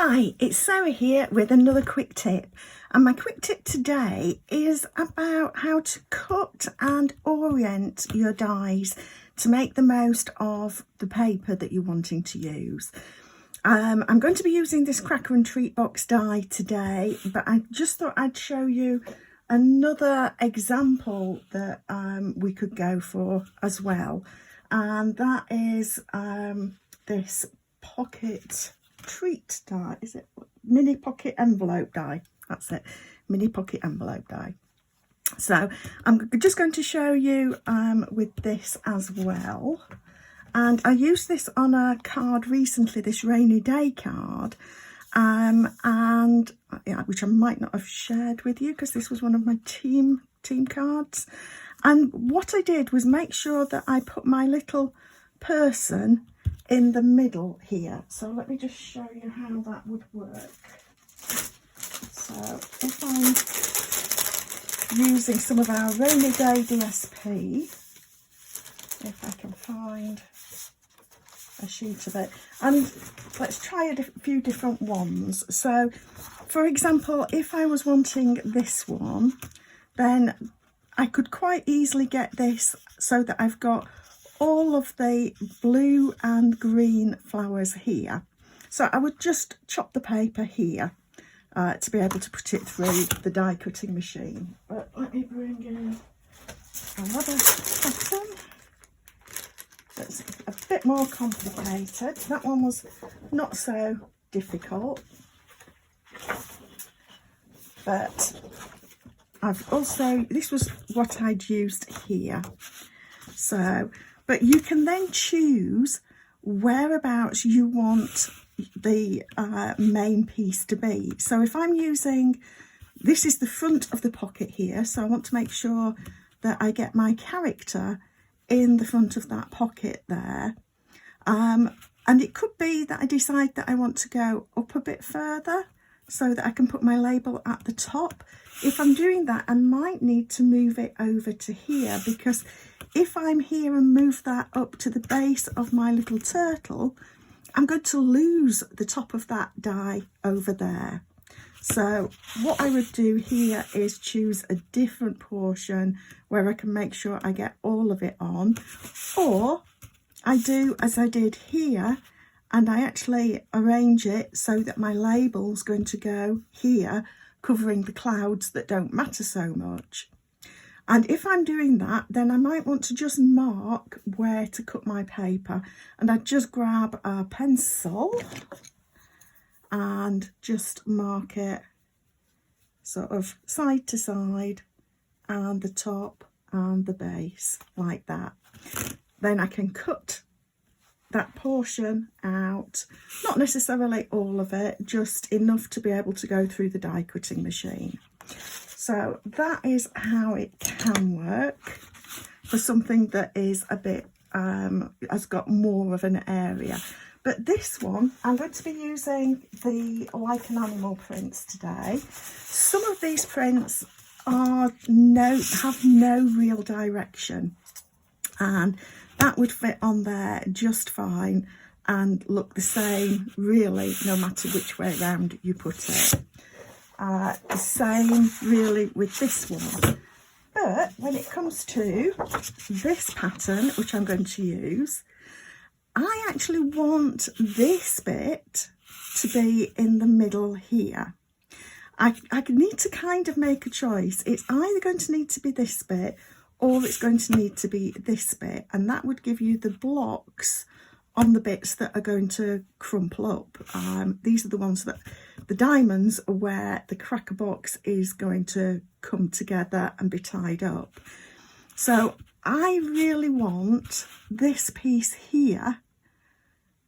Hi, it's Sarah here with another quick tip, and my quick tip today is about how to cut and orient your dies to make the most of the paper that you're wanting to use. I'm going to be using this Cracker and Treat Box die today, but I just thought I'd show you another example that we could go for as well, and that is this pocket treat die. Is it mini pocket envelope die? That's it, mini pocket envelope die. So I'm just going to show you with this as well, and I used this on a card recently, this rainy day card, and yeah, which I might not have shared with you because this was one of my team cards. And what I did was make sure that I put my little person in the middle here. So let me just show you how that would work. So if I'm using some of our rainy day DSP, if I can find a sheet of it, and let's try a few different ones. So for example, if I was wanting this one, then I could quite easily get this so that I've got all of the blue and green flowers here. So I would just chop the paper here to be able to put it through the die cutting machine. But let me bring in another pattern that's a bit more complicated. That one was not so difficult, but I've also, this was what I'd used here. So, but you can then choose whereabouts you want the main piece to be. So if I'm using, this is the front of the pocket here, so I want to make sure that I get my character in the front of that pocket there. And it could be that I decide that I want to go up a bit further so that I can put my label at the top. If I'm doing that, I might need to move it over to here, because if I'm here and move that up to the base of my little turtle, I'm going to lose the top of that die over there. So what I would do here is choose a different portion where I can make sure I get all of it on, or I do as I did here, and I actually arrange it so that my label's going to go here, covering the clouds that don't matter so much. And if I'm doing that, then I might want to just mark where to cut my paper, and I just grab a pencil and just mark it sort of side to side, and the top and the base like that. Then I can cut that portion out, not necessarily all of it, just enough to be able to go through the die cutting machine. So that is how it can work for something that is a bit, has got more of an area. But this one, I'm going to be using the Like an Animal prints today. Some of these prints have no real direction, and that would fit on there just fine and look the same really no matter which way around you put it. The same really with this one. But when it comes to this pattern, which I'm going to use, I actually want this bit to be in the middle here. I need to kind of make a choice. It's either going to need to be this bit, or it's going to need to be this bit, and that would give you the blocks on the bits that are going to crumple up. These are the ones that, the diamonds are where the cracker box is going to come together and be tied up. So I really want this piece here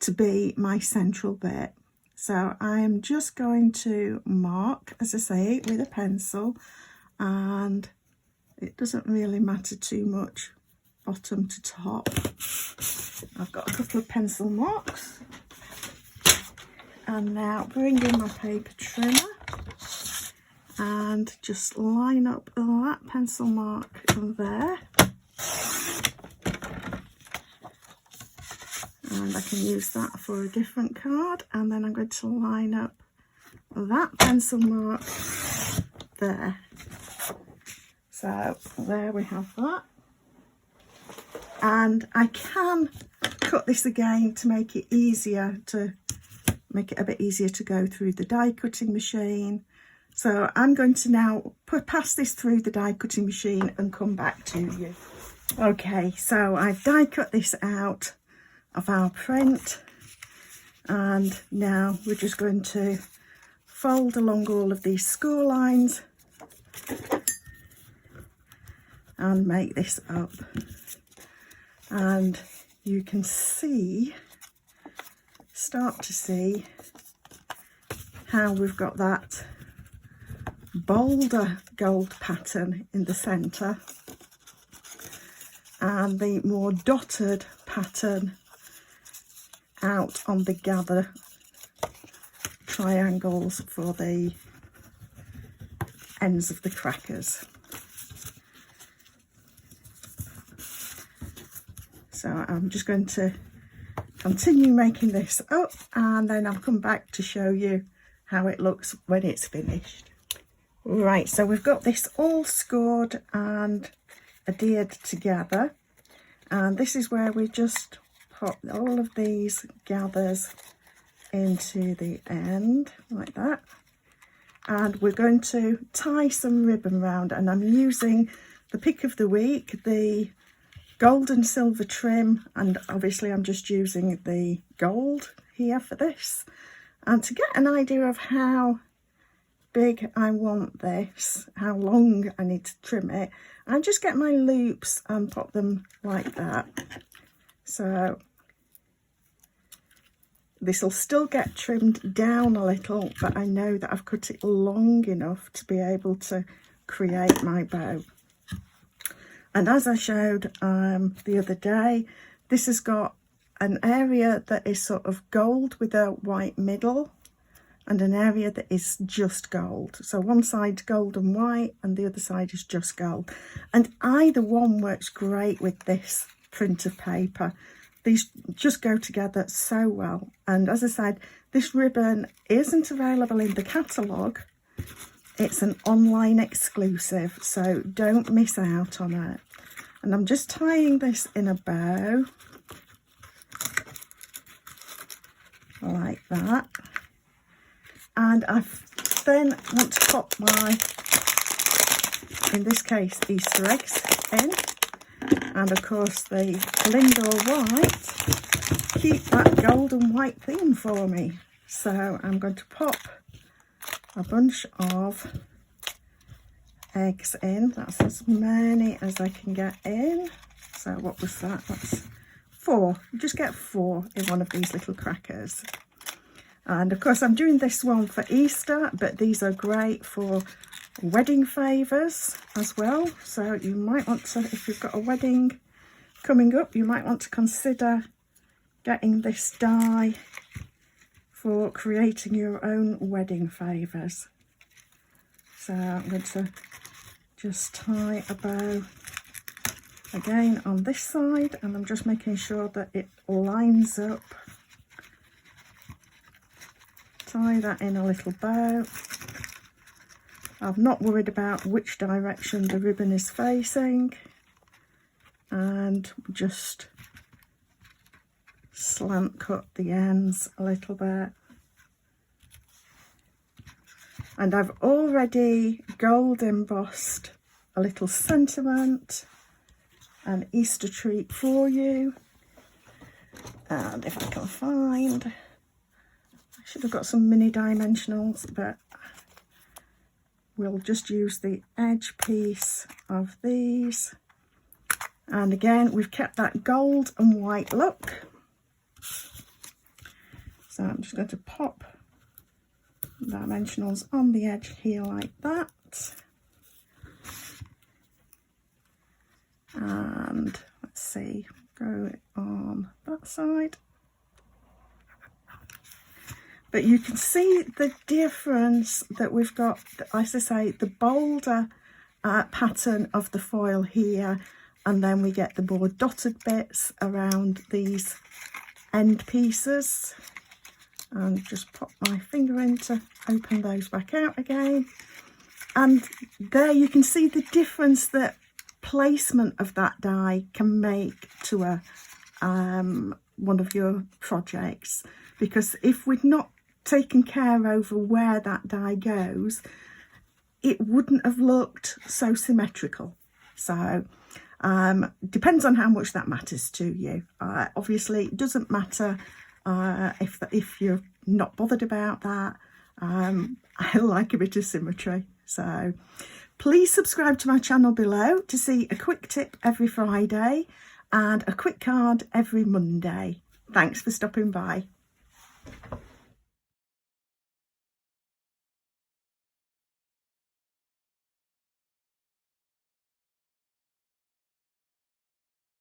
to be my central bit. So I am just going to mark, as I say, with a pencil, and it doesn't really matter too much bottom to top. I've got a couple of pencil marks, and now bring in my paper trimmer and just line up that pencil mark there, and and I can use that for a different card. And then I'm going to line up that pencil mark there. So there we have that. And I can cut this again to make it easier, to make it a bit easier to go through the die cutting machine. So I'm going to now pass this through the die cutting machine and come back to you. Okay, so I've die cut this out of our print, and now we're just going to fold along all of these score lines and make this up. And you can see, start to see how we've got that bolder gold pattern in the centre and the more dotted pattern out on the gather triangles for the ends of the crackers. So I'm just going to continue making this up, and then I'll come back to show you how it looks when it's finished. Right, so we've got this all scored and adhered together, and this is where we just pop all of these gathers into the end like that, and we're going to tie some ribbon round, and I'm using the pick of the week, the gold and silver trim, and obviously I'm just using the gold here for this. And to get an idea of how big I want this, how long I need to trim it, I just get my loops and pop them like that. So this will still get trimmed down a little, but I know that I've cut it long enough to be able to create my bow. And as I showed the other day, this has got an area that is sort of gold with a white middle, and an area that is just gold. So one side's gold and white and the other side is just gold. And either one works great with this print of paper. These just go together so well. And as I said, this ribbon isn't available in the catalogue. It's an online exclusive, so don't miss out on it. And I'm just tying this in a bow like that. And I then want to pop my, in this case, Easter eggs in. And of course the Lindor white keep that gold and white theme for me. So I'm going to pop a bunch of eggs in. That's as many as I can get in. So what was that? That's 4. You just get 4 in one of these little crackers. And of course I'm doing this one for Easter, but these are great for wedding favours as well. So you might want to, if you've got a wedding coming up, you might want to consider getting this die for creating your own wedding favours. So I'm going to just tie a bow again on this side, and I'm just making sure that it lines up. Tie that in a little bow. I'm not worried about which direction the ribbon is facing, and just slant cut the ends a little bit. And I've already gold embossed a little sentiment, an Easter treat for you. And if I can find, I should have got some mini dimensionals, but we'll just use the edge piece of these. And again, we've kept that gold and white look. So I'm just going to pop dimensionals on the edge here like that. And let's see, go on that side. But you can see the difference that we've got, as I say, the bolder pattern of the foil here, and then we get the more dotted bits around these end pieces, and just pop my finger in to open those back out again. And there you can see the difference that placement of that die can make to a one of your projects, because if we'd not taken care over where that die goes, it wouldn't have looked so symmetrical. So depends on how much that matters to you. Obviously it doesn't matter if you're not bothered about that. I like a bit of symmetry. So please subscribe to my channel below to see a quick tip every Friday and a quick card every Monday. Thanks for stopping by.